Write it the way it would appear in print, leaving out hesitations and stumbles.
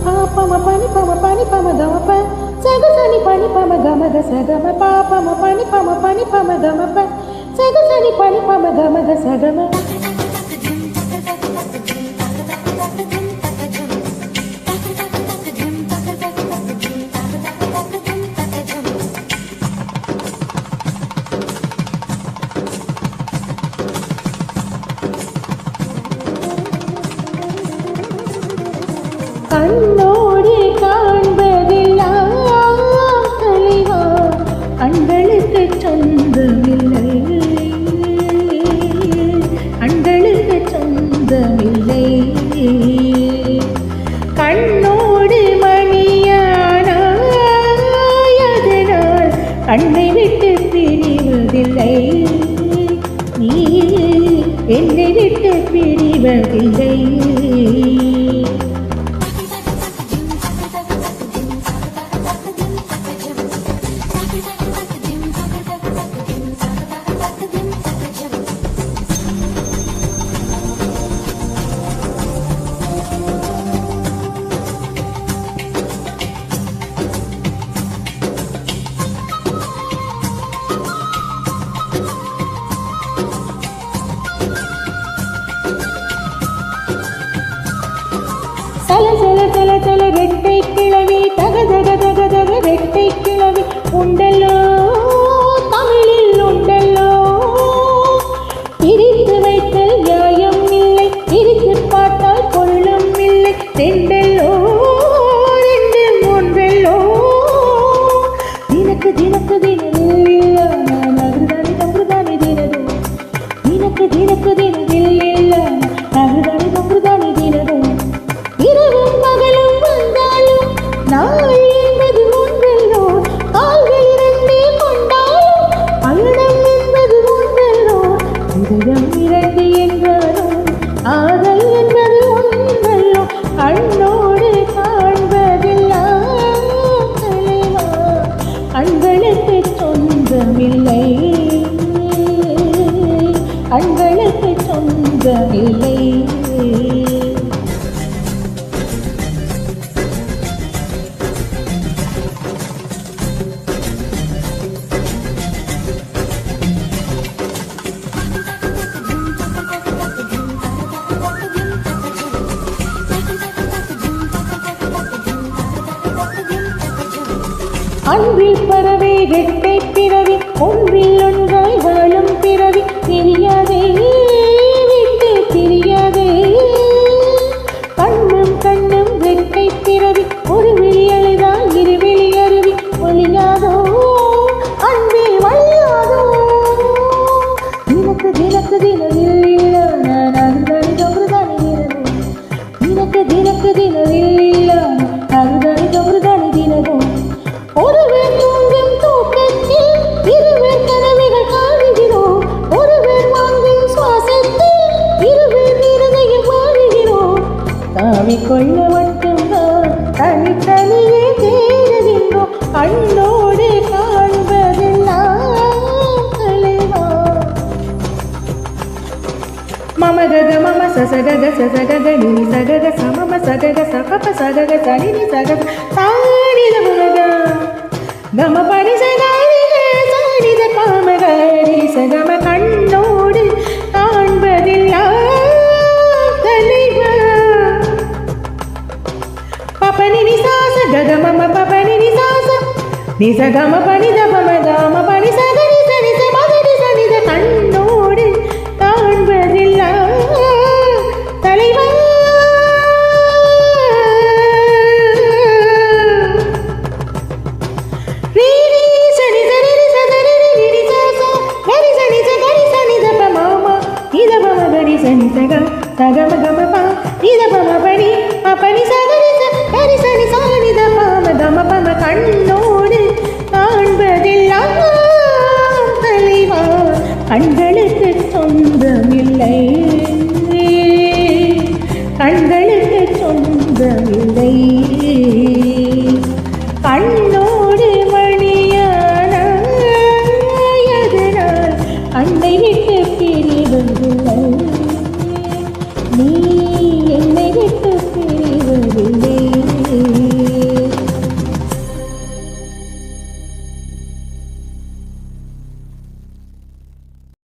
pama pani pama gama pa saga sani pani pama gama ga saga ma pa pama pani pama gama pa saga sani pani pama gama ga saga ma கண்ணோடு காண்பதெல்லாம் தலைவா கண்களுக்கு சொந்தமில்லை கண்களுக்கு சொந்தமில்லை கண்ணோடு மணியானாயதனால் கண்ணை விட்டு பிரிவதில்லை நீ என்னை விட்டு பிரிவதில்லை தல தல தல தல ரெட்டை கிழவி தக தக தக தக ரெட்டை கிழவி உண்டல்லோ தமிழில் உண்டல்லோ பிரித்து வைத்தல் நியாயம் இல்லை பிரித்து பார்த்தால் கொள்ளும் இல்லை ரெண்டல்லோ ரெண்டு மூன்றல்லோ தினக்கு தினக்கு தினமில்ல நான் அகுதானி தங்குதானி தினதோ தினக்கு தினக்கு தினமில்ல அகுதானி தங்குதானி தினதோ இரவும் பகலும் வந்தாலும் நாள் என்பது ஒன்றல்லோ கால்கள் இரண்டே கொண்டாலும் பயணம் என்பது ஒன்றல்லோ இதயம் இரண்டு என்றாலும் ஆதல் என்பது ஒன்றல்லோ கண்ணோடு காண்பதெல்லாம் தலைவா கண்களுக்கு சொந்தமில்லை கண்களுக்கு சொந்தமில்லை அன்பில் பறவை ரெட்டை பிறவி ஒன்றில் ஒன்றாய் வாழும் பிறவி தெரியாதே விட்டு தெரியாதே கண்ணும் கண்ணும் ரெட்டை பிறவி ஒரு விழி அழுதால் இருவிழி அருவி ஒளியாதோ அன்பே வழியாதோ தினக்கு தினக்கு தினவில்ல நான் அகுதானி தங்குதானி தினதோ தினக்கு தினக்கு தினவில்ல அகுதானி தங்குதானி தினதோ ஒருவர் தூங்கும் தூக்கத்தில் இருவர் கனவுகள் காணுகிறோம் ஒருவர் வாங்கும் சுவாசத்தில் இருவர் இருதயம் வாழுகிறோம் தாவிக்கொள்ள மட்டும்தான் தனித்தனியே தேடுகின்றோம் கண்ணோடு காண்பதெல்லாம் தலைவா மமதக மம சசகக சசகக நினி சகக சமம சகக சகப சகக சனினி சகக சானித முக கம பரி சகாரிக சானித பாமகரி சகம கண்ணோடு காண்பதெல்லாம் தலைவா பபனி நிசாச ககமம பபனி நிசாச நிசகம பனித பம கம பனி சகரி சனி சமகரி சனித கண்ணோடு காண்பதெல்லாம் தலைவா சனி சக சகம கம பா இத பம பனி அப்பனி சகரி சரி சனி சானித பாம கம பம கண்ணோடு காண்பதெல்லாம் தலைவா கண்கள்